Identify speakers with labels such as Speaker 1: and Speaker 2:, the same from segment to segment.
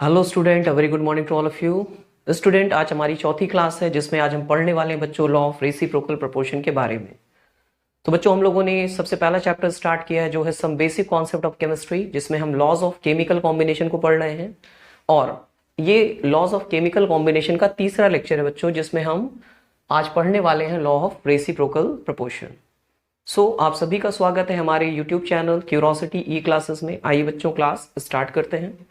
Speaker 1: Hello student, a very good morning to all of you. Student, आज हमारी चौथी class है जिसमें आज हम पढ़ने वाले हैं बच्चों लॉ ऑफ रेसिप्रोकल प्रोपोर्शन के बारे में। तो बच्चों, हम लोगों ने सबसे पहला चैप्टर स्टार्ट किया है जो है some basic concept of chemistry, जिसमें हम लॉज ऑफ केमिकल कॉम्बिनेशन को पढ़ रहे हैं। और ये लॉज ऑफ केमिकल कॉम्बिनेशन का तीसरा लेक्चर है बच्चों, जिसमें हम आज पढ़ने वाले हैं लॉ ऑफ रेसिप्रोकल प्रोपोर्शन। सो आप सभी का स्वागत है हमारे यूट्यूब चैनल क्यूरोसिटी ई क्लासेस में। आइए बच्चों, क्लास स्टार्ट करते हैं।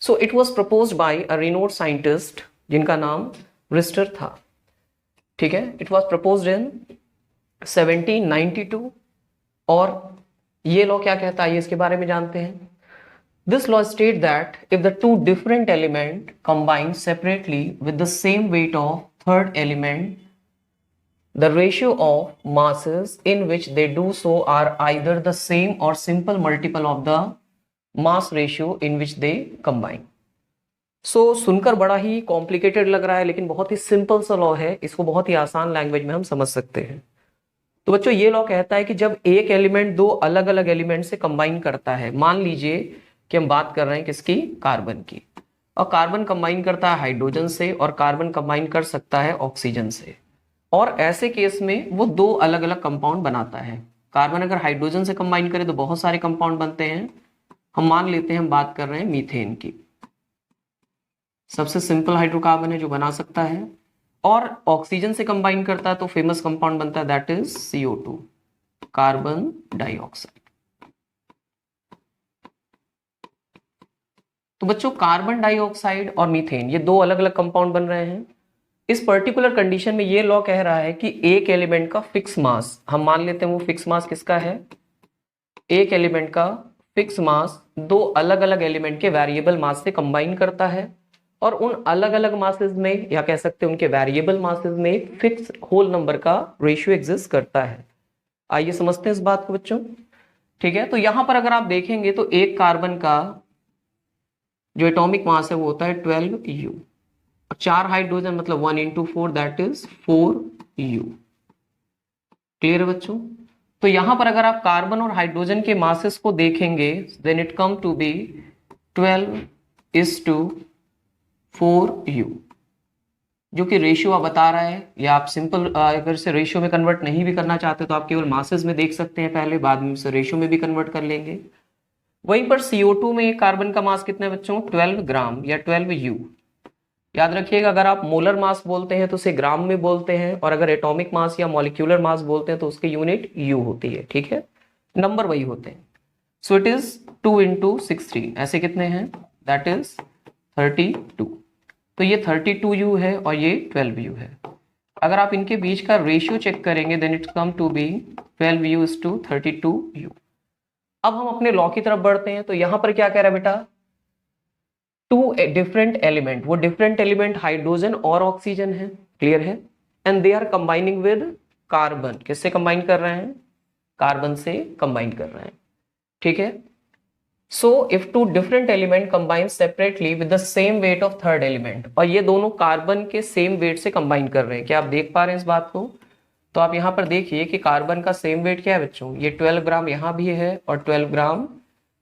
Speaker 1: So it was proposed by a renowned scientist जिनका नाम रिस्टर था। ठीक है, it was proposed in 1792। और ये लॉ क्या कहता है इसके बारे में जानते हैं। This law states that if the two different element combine separately with the same weight of third element, the ratio of masses in which they do so are either the same or simple multiple of the mass ratio in which they combine। सुनकर बड़ा ही complicated लग रहा है, लेकिन बहुत ही simple सा law है। इसको बहुत ही आसान लैंग्वेज में हम समझ सकते हैं। तो बच्चों, ये लॉ कहता है कि जब एक एलिमेंट दो अलग अलग एलिमेंट से कंबाइन करता है, मान लीजिए कि हम बात कर रहे हैं किसकी, कार्बन की, और कार्बन कंबाइन करता है हाइड्रोजन से, और कार्बन कंबाइन कर सकता है ऑक्सीजन से। और ऐसे केस में वो दो अलग अलग कंपाउंड बनाता है। कार्बन अगर हाइड्रोजन से कंबाइन करे तो बहुत सारे कंपाउंड बनते हैं। हम मान लेते हैं, हम बात कर रहे हैं मीथेन की, सबसे सिंपल हाइड्रोकार्बन है जो बना सकता है। और ऑक्सीजन से कंबाइन करता है तो फेमस कंपाउंड बनता है, that is CO2, carbon dioxide. तो बच्चों, कार्बन डाइऑक्साइड और मीथेन ये दो अलग अलग कंपाउंड बन रहे हैं। इस पर्टिकुलर कंडीशन में ये लॉ कह रहा है कि एक एलिमेंट का फिक्स मास, हम मान लेते हैं वो फिक्स मास किसका है, एक एलिमेंट का फिक्स मास दो अलग अलग एलिमेंट के वेरिएबल मास से कंबाइन करता है, और उन अलग अलग मासेस में, या कह सकते हैं उनके वेरिएबल मासेस में, फिक्स होल नंबर का रेशियो एग्जिस्ट करता है। आइए समझते हैं इस बात को बच्चों। ठीक है, तो यहां पर अगर आप देखेंगे तो एक कार्बन का जो एटॉमिक मास है वो होता है 12U, और चार हाइड्रोजन मतलब 1 into 4 that is 4U। Clear है बच्चों। तो यहां पर अगर आप कार्बन और हाइड्रोजन के मासेस को देखेंगे, then it come to be 12:4U, जो कि रेशियो आप बता रहा है। या आप सिंपल अगर इसे रेशियो में कन्वर्ट नहीं भी करना चाहते तो आप केवल मासेस में देख सकते हैं पहले, बाद में इसे रेशियो में भी कन्वर्ट कर लेंगे। वहीं पर CO2 में कार्बन का मास कितना है बच्चों, 12 ग्राम या 12U। याद रखिएगा, अगर आप मोलर मास बोलते हैं तो उसे ग्राम में बोलते हैं, और अगर एटॉमिक मास या मॉलिक्यूलर मास बोलते हैं तो उसकी यूनिट U होती है। ठीक है, नंबर वही होते हैं। सो इट इज 2 into 16, ऐसे कितने हैं, दैट इज 32। तो ये 32U है और ये 12U है। अगर आप इनके बीच का रेशियो चेक करेंगे, then it's come to be 12U:32U। अब हम अपने लॉ की तरफ बढ़ते हैं। तो यहां पर क्या कह रहा है बेटा, टू डिफरेंट एलिमेंट, वो डिफरेंट एलिमेंट हाइड्रोजन और ऑक्सीजन है, क्लियर है, and they are combining with carbon. किससे कंबाइन कर रहे हैं, कार्बन से कंबाइन कर रहे हैं। ठीक है, so if two different element combine separately with the same weight of third element, और ये दोनों कार्बन के सेम वेट से कंबाइन कर रहे हैं, क्या आप देख पा रहे हैं इस बात को। तो आप यहां पर देखिए कि कार्बन का सेम वेट क्या है बच्चों, ये 12 ग्राम यहां भी है और 12 ग्राम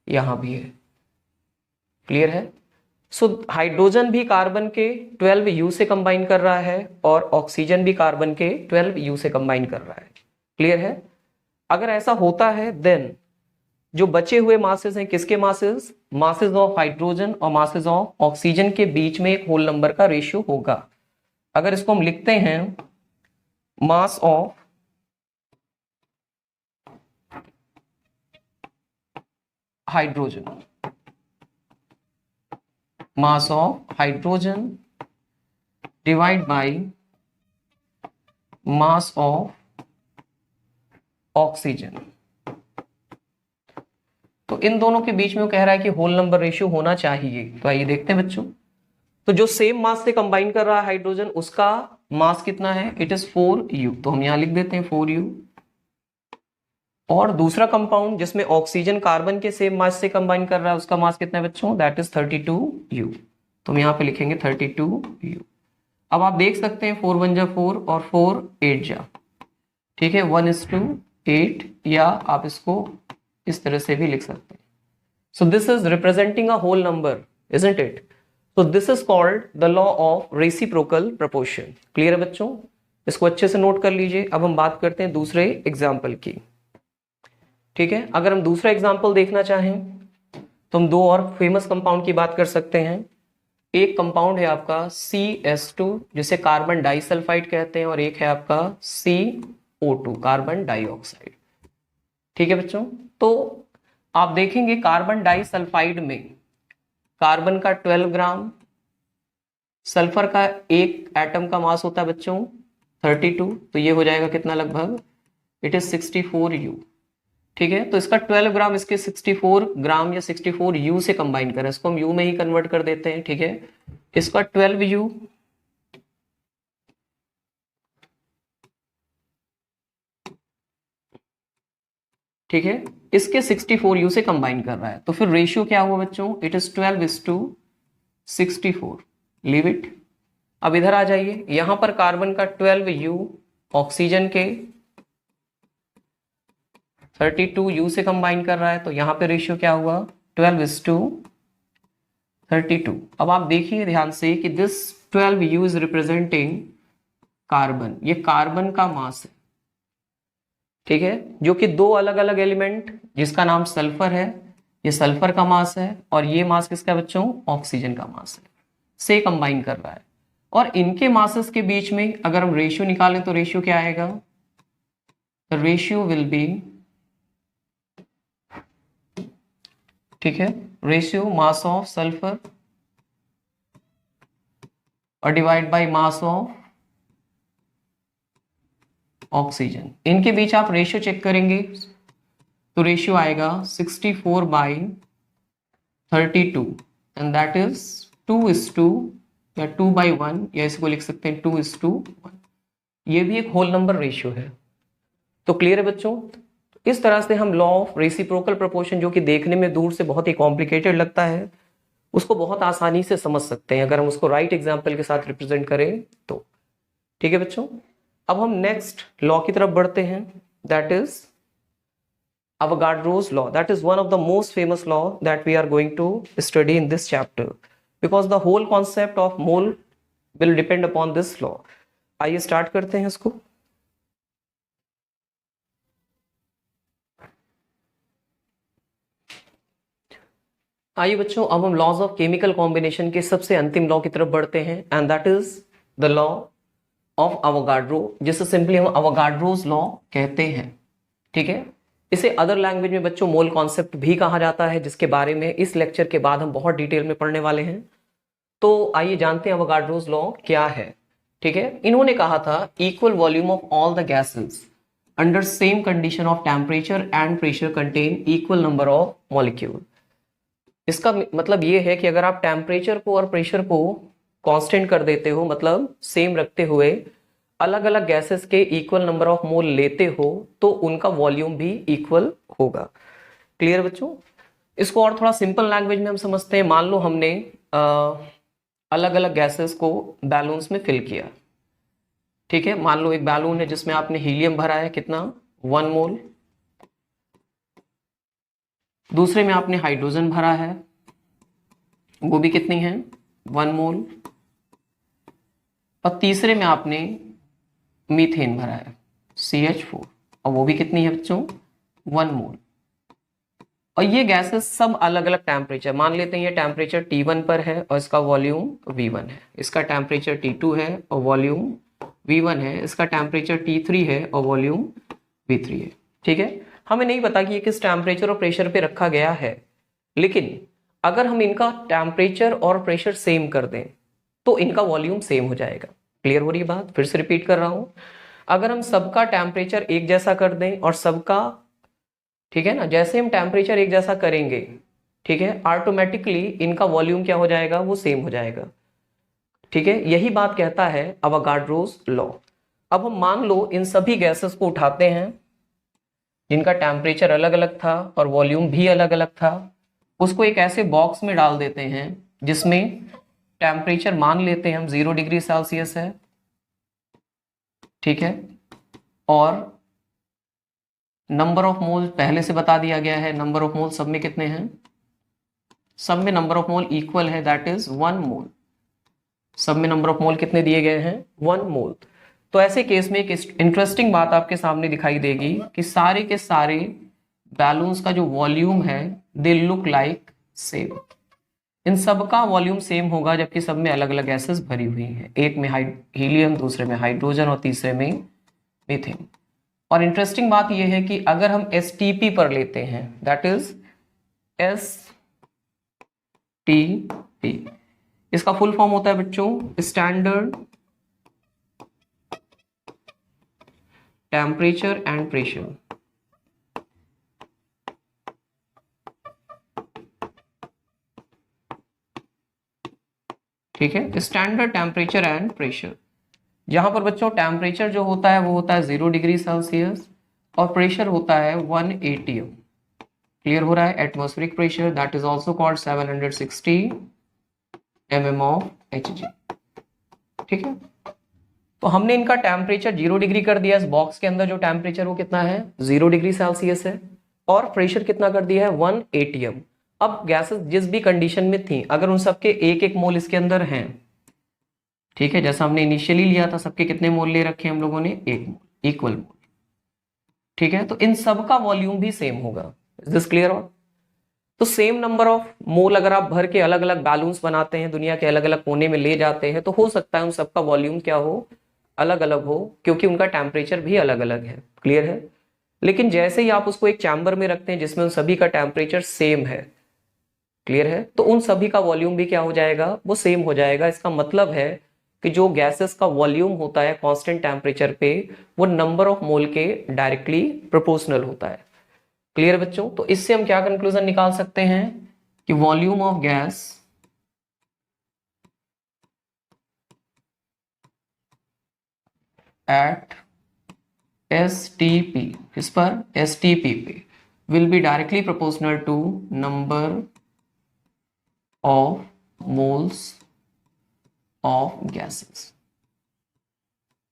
Speaker 1: यहां भी है। क्लियर है। सो हाइड्रोजन भी कार्बन के 12U से कंबाइन कर रहा है, और ऑक्सीजन भी कार्बन के 12U से कंबाइन कर रहा है। क्लियर है। अगर ऐसा होता है, देन जो बचे हुए मासेस हैं, किसके मासेस, मासेस ऑफ हाइड्रोजन और मासेस ऑफ ऑक्सीजन के बीच में एक होल नंबर का रेशियो होगा। अगर इसको हम लिखते हैं, mass of hydrogen, mass of hydrogen divide by mass of oxygen, तो इन दोनों के बीच में वो कह रहा है कि होल नंबर रेशियो होना चाहिए। तो आइए देखते हैं बच्चों। तो जो सेम मास से कंबाइन कर रहा है हाइड्रोजन, उसका मास कितना है, इट इज 4U, तो हम यहां लिख देते हैं 4U। और दूसरा कंपाउंड जिसमें ऑक्सीजन कार्बन के सेम मास से कंबाइन कर रहा है, उसका मास कितना है बच्चों, दैट इज 32U, तो हम यहां पे लिखेंगे 32U। अब आप देख सकते हैं 4 1 जा 4 और 4 8 जा, ठीक है, 1:8, या आप इसको इस तरह से भी लिख सकते हैं। So this is representing a whole number, isn't it. तो this is called the law of reciprocal proportion. Clear है बच्चों, इसको अच्छे से नोट कर लीजिए। अब हम बात करते हैं दूसरे एग्जाम्पल की। ठीक है, अगर हम दूसरा एग्जाम्पल देखना चाहें तो हम दो और फेमस कंपाउंड की बात कर सकते हैं। एक कंपाउंड है आपका CS2 जिसे कार्बन डाइसल्फाइड कहते हैं, और एक है आपका CO2 कार्बन डाइऑक्साइड। ठीक है बच्चों, तो आप देखेंगे कार्बन डाइसल्फाइड में कार्बन का 12 ग्राम, सल्फर का एक एटम का मास होता है बच्चों 32, तो ये हो जाएगा कितना लगभग, इट इज 64U। ठीक है, तो इसका 12 ग्राम इसके 64 ग्राम या 64U से कंबाइन करें, इसको हम U में ही कन्वर्ट कर देते हैं। ठीक है, इसका 12U ठीक है, इसके 64U से कंबाइन कर रहा है, तो फिर रेशियो क्या हुआ बच्चों, इट इज 12:64। Leave it. अब इधर आ जाइए, यहां पर कार्बन का 12U ऑक्सीजन के 32U से कंबाइन कर रहा है, तो यहां पे रेशियो क्या हुआ, 12:32। अब आप देखिए ध्यान से कि this 12U is representing carbon, ये कार्बन का मास है। ठीक है, जो कि दो अलग अलग एलिमेंट जिसका नाम सल्फर है, ये सल्फर का मास है, और ये मास किसका बच्चों, ऑक्सीजन का मास है, से कंबाइन कर रहा है। और इनके मासेस के बीच में अगर हम रेशियो निकालें तो रेशियो क्या आएगा, रेशियो विल बी, ठीक है, रेशियो मास ऑफ सल्फर और divide by mass of oxygen. इनके बीच आप रेशियो चेक करेंगे तो रेशियो आएगा 64/32 एंड दैट इज 2:2 या 2/1, या इसको लिख सकते हैं 2:1। ये भी एक होल नंबर रेशियो है। तो क्लियर है बच्चों, इस तरह से हम लॉ ऑफ रेसिप्रोकल प्रोपोर्शन, जो कि देखने में दूर से बहुत ही कॉम्प्लिकेटेड लगता है, उसको बहुत आसानी से समझ सकते हैं अगर हम उसको राइट एग्जाम्पल के साथ रिप्रेजेंट करें तो। ठीक है बच्चों, अब हम नेक्स्ट लॉ की तरफ बढ़ते हैं, that is Avogadro's law. That is one of the most famous law that we are going to study in this chapter, because the whole concept of mole will depend upon this law. आइए start करते हैं इसको। आइए बच्चों, अब हम laws of chemical combination के सबसे अंतिम लॉ की तरफ बढ़ते हैं, and that is the law of Avogadro, जिसे सिंपली हम अवोगाड्रोज लॉ कहते हैं। ठीक है, इसे अदर लैंग्वेज में बच्चों मोल कॉन्सेप्ट भी कहा जाता है, जिसके बारे में इस लेक्चर के बाद हम बहुत डिटेल में पढ़ने वाले हैं। तो आइए जानते हैं अवोगाड्रोज लॉ क्या है। ठीक है, इन्होंने कहा था equal volume of all the gases under same condition of temperature and pressure contain equal number of molecule. इसका मतलब ये है कि अगर आप टेम्परेचर को और प्रेशर को कांस्टेंट कर देते हो, मतलब सेम रखते हुए अलग अलग गैसेस के इक्वल नंबर ऑफ मोल लेते हो, तो उनका वॉल्यूम भी इक्वल होगा। क्लियर बच्चों, इसको और थोड़ा सिंपल लैंग्वेज में हम समझते हैं। मान लो हमने अलग अलग गैसेस को बैलून्स में फिल किया। ठीक है, मान लो एक बैलून है जिसमें आपने हीलियम भरा है, कितना, 1 मोल। दूसरे में आपने हाइड्रोजन भरा है, वो भी कितनी है, 1 मोल। और तीसरे में आपने मीथेन भरा है, CH4, और वो भी कितनी है बच्चों, 1 मोल। और ये गैसेस सब अलग अलग टेम्परेचर, मान लेते हैं ये टेम्परेचर T1 पर है और इसका वॉल्यूम V1 है, इसका टेम्परेचर T2 है और वॉल्यूम V1 है, इसका टेम्परेचर T3 है और वॉल्यूम V3 है। ठीक है, हमें नहीं पता कि ये किस टेम्परेचर और प्रेशर पे रखा गया है, लेकिन अगर हम इनका टेम्परेचर और प्रेशर सेम कर दें तो इनका वॉल्यूम सेम हो जाएगा। क्लियर हो रही है बात, फिर से रिपीट कर रहा हूं, अगर हम सबका टेम्परेचर एक जैसा कर दें और सबका, ठीक है ना, जैसे हम टेम्परेचर एक जैसा करेंगे, ठीक है, ऑटोमेटिकली इनका वॉल्यूम क्या हो जाएगा, वो सेम हो जाएगा। ठीक है, यही बात कहता है अवोगाड्रोस लॉ। अब हम मान लो इन सभी गैसेस को उठाते हैं जिनका टेम्परेचर अलग अलग था और वॉल्यूम भी अलग अलग था, उसको एक ऐसे बॉक्स में डाल देते हैं जिसमें टेम्परेचर मान लेते हैं हम 0 डिग्री सेल्सियस है। ठीक है, और नंबर ऑफ मोल पहले से बता दिया गया है, नंबर ऑफ मोल सब में कितने हैं, सब में नंबर ऑफ मोल इक्वल है, दैट इज 1 मोल। सब में नंबर ऑफ मोल कितने दिए गए हैं? 1 मोल। तो ऐसे केस में एक इंटरेस्टिंग बात आपके सामने दिखाई देगी कि सारे के सारे बैलून्स का जो वॉल्यूम है दे लुक लाइक सेम। इन सब का वॉल्यूम सेम होगा, जबकि सब में अलग अलग गैसेस भरी हुई हैं। एक में हीलियम, दूसरे में हाइड्रोजन और तीसरे में मीथेन। और इंटरेस्टिंग बात यह है कि अगर हम एसटीपी पर लेते हैं, दैट इज एसटीपी, इसका फुल फॉर्म होता है बच्चों स्टैंडर्ड टेम्परेचर एंड प्रेशर। ठीक है, स्टैंडर्ड टेम्परेचर एंड प्रेशर, जहां पर बच्चों टेम्परेचर जो होता है वो होता है 0 डिग्री सेल्सियस और प्रेशर होता है 1 atm। क्लियर हो रहा है? Atmospheric pressure that is also called 760 mm of Hg। ठीक है, तो हमने इनका टेम्परेचर 0 डिग्री कर दिया। इस बॉक्स के अंदर जो टेम्परेचर वो कितना है? 0 डिग्री सेल्सियस है, और प्रेशर कितना कर दिया है? 1 atm। अब गैसेस जिस भी कंडीशन में थी, अगर उन सबके एक एक मोल इसके अंदर हैं, ठीक है, जैसा हमने इनिशियली लिया था, सबके कितने मोल ले रखे हम लोगों ने? 1 मोल, इक्वल मोल। ठीक है, तो इन सब का वॉल्यूम भी सेम होगा। Is this clear? और तो सेम नंबर ऑफ मोल अगर आप भर के अलग अलग बैलून्स बनाते हैं, दुनिया के अलग अलग कोने में ले जाते हैं, तो हो सकता है उन सबका वॉल्यूम क्या हो? अलग अलग हो, क्योंकि उनका टेम्परेचर भी अलग अलग है। क्लियर है? लेकिन जैसे ही आप उसको एक चैम्बर में रखते हैं जिसमें उन सभी का टेम्परेचर सेम है, क्लियर है, तो उन सभी का वॉल्यूम भी क्या हो जाएगा? वो सेम हो जाएगा। इसका मतलब है कि जो गैसेस का वॉल्यूम होता है कांस्टेंट टेम्परेचर पे, वो नंबर ऑफ मोल के डायरेक्टली प्रोपोर्शनल होता है। क्लियर बच्चों? तो इससे हम क्या कंक्लूजन निकाल सकते हैं कि volume of gas at STP, इस पर STP पे will be directly proportional to number of moles of gases.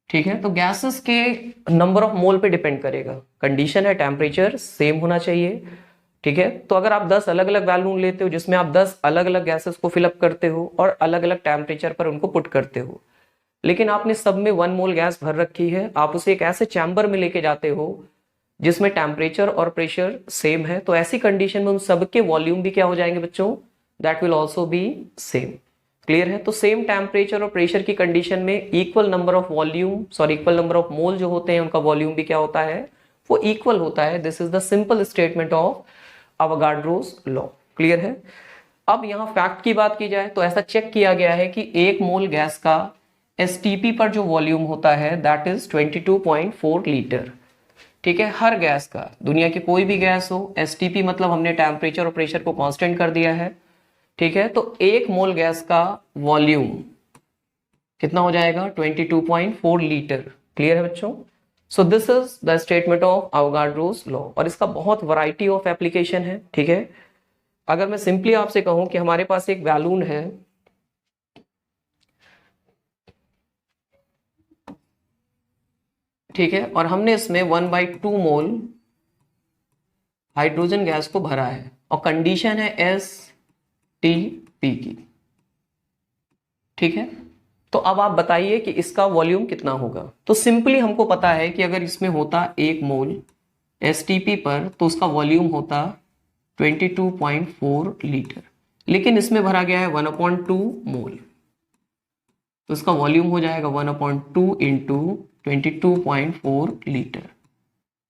Speaker 1: ठीक है, तो गैसेस के नंबर ऑफ मोल पे डिपेंड करेगा। कंडीशन है टेम्परेचर सेम होना चाहिए। ठीक है, तो अगर आप 10 अलग अलग बैलून लेते हो जिसमें आप 10 अलग अलग गैसेस को फिलअप करते हो और अलग अलग टेम्परेचर पर उनको पुट करते हो, लेकिन आपने सब में 1 मोल गैस भर रखी है, आप उसे एक ऐसे चैम्बर में लेके जाते हो जिसमें टेम्परेचर और प्रेशर सेम है, तो ऐसी कंडीशन में उन सबके वॉल्यूम भी क्या हो जाएंगे बच्चों? That will also be same. Clear है? तो सेम टेम्परेचर और प्रेशर की कंडीशन में इक्वल नंबर ऑफ मोल जो होते हैं उनका वॉल्यूम भी क्या होता है? वो इक्वल होता है। This is the simple statement of Avogadro's law. Clear है? अब यहां फैक्ट की बात की जाए तो ऐसा चेक किया गया है कि 1 मोल गैस का STP पर जो वॉल्यूम होता है दैट इज 22.4 लीटर। ठीक है, हर गैस का, दुनिया की कोई भी गैस हो, STP मतलब हमने टेम्परेचर और प्रेशर को कांस्टेंट कर दिया है। ठीक है, तो 1 मोल गैस का वॉल्यूम कितना हो जाएगा? 22.4 लीटर। क्लियर है बच्चों? So this is the statement of Avogadro's law, और इसका बहुत वैरायटी ऑफ एप्लीकेशन है। ठीक है, अगर मैं सिंपली आपसे कहूं कि हमारे पास एक बैलून है, ठीक है, और हमने इसमें 1/2 मोल हाइड्रोजन गैस को भरा है और कंडीशन है STP की। ठीक है, तो अब आप बताइए कि इसका वॉल्यूम कितना होगा। तो सिंपली हमको पता है कि अगर इसमें होता 1 मोल STP पर तो उसका वॉल्यूम होता 22.4 लीटर, लेकिन इसमें भरा गया है 1/2 मोल, तो इसका वॉल्यूम हो जाएगा 1/2 into 22.4 litre,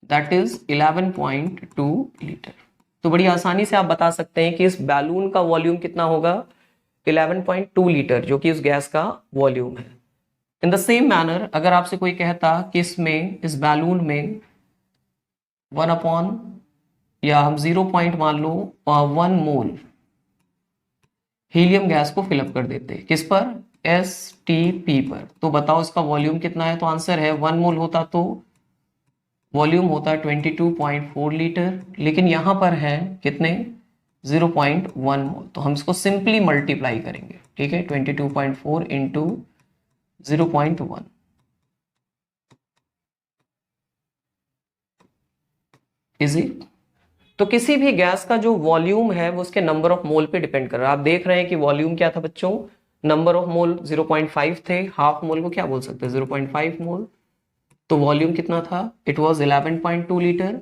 Speaker 1: that is 11.2 litre. तो बड़ी आसानी से आप बता सकते हैं कि इस बैलून का वॉल्यूम कितना होगा? 11.2 लीटर, जो कि उस गैस का वॉल्यूम है। इन द सेम मैनर अगर आपसे कोई कहता कि इसमें, इस बैलून में 1 या हम 0 पॉइंट मान लो 1 मोल हीलियम गैस को फिलअप कर देते, किस पर? STP पर, तो बताओ इसका वॉल्यूम कितना है? तो आंसर है 1 मोल होता तो वॉल्यूम होता है 22.4 लीटर, लेकिन यहां पर है कितने? 0.1 मोल, तो हम इसको सिंपली मल्टीप्लाई करेंगे। ठीक है, 22.4 इंटू 0.1, इजी। तो किसी भी गैस का जो वॉल्यूम है वो उसके नंबर ऑफ मोल पे डिपेंड कर रहा है। आप देख रहे हैं कि वॉल्यूम क्या था बच्चों, नंबर ऑफ मोल 0.5 थे, हाफ मोल को क्या बोल सकते हैं 0.5 मोल, तो वॉल्यूम कितना था, इट वाज 11.2 लीटर।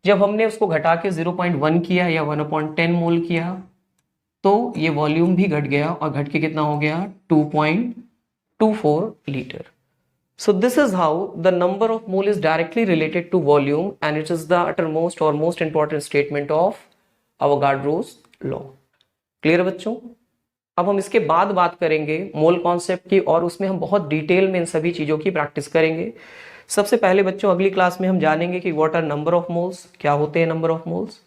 Speaker 1: जब हमने उसको घटा के 0.1 किया या 1/10 मोल किया तो ये वॉल्यूम भी घट गया और घट के कितना हो गया 2.24 litre. So this is how the number of mole is directly related to volume and it is the uttermost or most important statement of Avogadro's law. Clear बच्चों? अब हम इसके बाद बात करेंगे मोल कॉन्सेप्ट की और उसमें हम बहुत डिटेल में इन सभी चीजों की प्रैक्टिस करेंगे। सबसे पहले बच्चों अगली क्लास में हम जानेंगे कि what are number of moles, क्या होते हैं नंबर ऑफ मोल्स,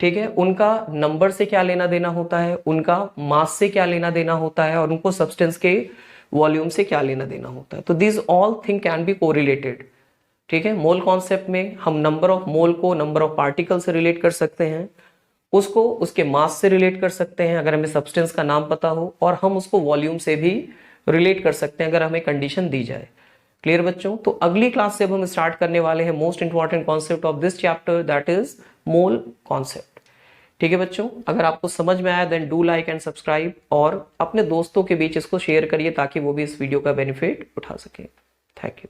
Speaker 1: ठीक है, उनका नंबर से क्या लेना देना होता है, उनका मास से क्या लेना देना होता है और उनको सब्सटेंस के वॉल्यूम से क्या लेना देना होता है। तो this all thing can be correlated, ठीक है। मोल कॉन्सेप्ट में हम नंबर ऑफ मोल को नंबर ऑफ पार्टिकल से रिलेट कर सकते हैं, उसको उसके मास से रिलेट कर सकते हैं अगर हमें सब्सटेंस का नाम पता हो, और हम उसको वॉल्यूम से भी रिलेट कर सकते हैं अगर हमें कंडीशन दी जाए। क्लियर बच्चों? तो अगली क्लास से अब हम स्टार्ट करने वाले हैं most important concept of this chapter, that is mole concept. ठीक है बच्चों, अगर आपको समझ में आया then do like and subscribe और अपने दोस्तों के बीच इसको शेयर करिए ताकि वो भी इस वीडियो का बेनिफिट उठा सके। Thank you.